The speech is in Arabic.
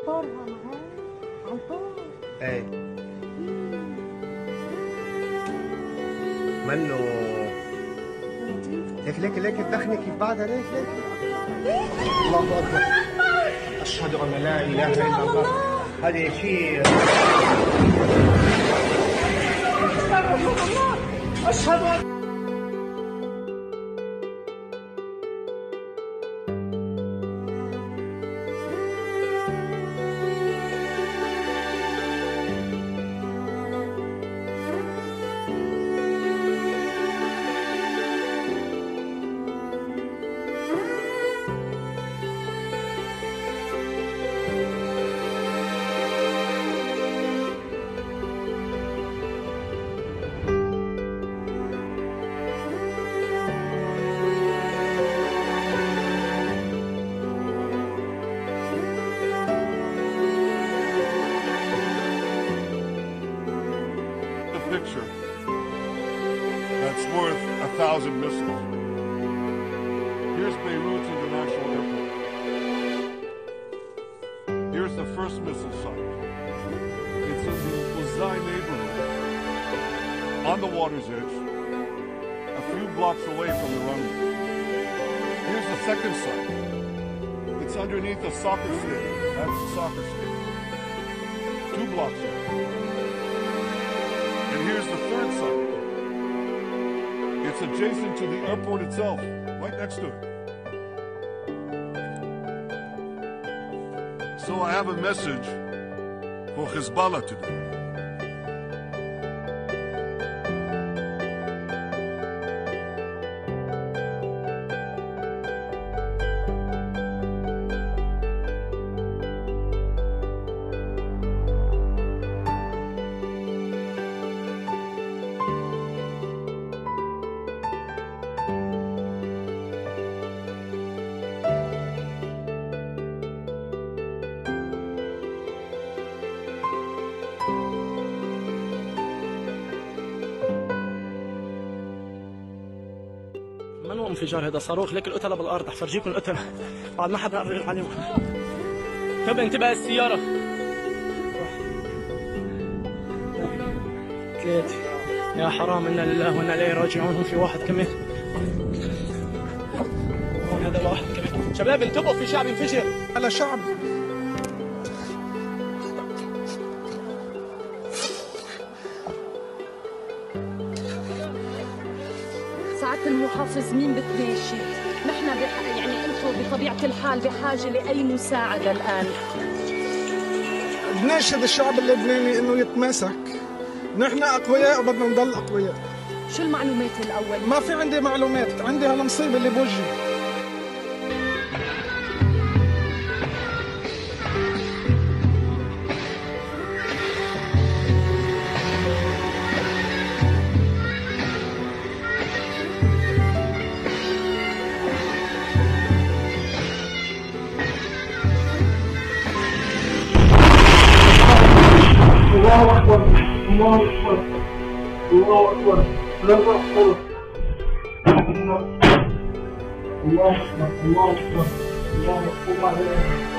طارها معاه على الطار. ايه منه ليك تدخنك في بعضها ليك الله اكبر. اشهد ان لا اله الا الله. هذه شيء اشهد ان picture that's worth 1,000 missiles. Here's Beirut International Airport. Here's the first missile site. It's in the Uzai neighborhood, on the water's edge, a few blocks away from the runway. Here's the second site. It's underneath a soccer stadium. That's the soccer stadium. 2 blocks away. And here's the third site. It's adjacent to the airport itself, right next to it. So I have a message for Hezbollah today. من هو انفجار هذا صاروخ؟ لك القتلة بالارض، رح فرجيكم القتلة بعد ما حدا نقرب عليهم. طب انتبه السيارة. 3 يا حرام، انا لله وانا اليه راجعون. هون في واحد كمان، هون هذا واحد كمان. شباب انتبهوا، في شعب ينفجر. على شعب سعادة المحافظ مين بتناشد؟ نحن يعني انتم بطبيعة الحال بحاجة لأي مساعدة الآن. بناشد الشعب اللبناني انه يتماسك. نحن اقوياء وبدنا نضل اقوياء. شو المعلومات الأول؟ ما في عندي معلومات، عندي هالمصيبة اللي بوجهي. الله أكبر، الله أكبر، الله أكبر، لا أكبر، الله أكبر، الله أكبر، الله أكبر.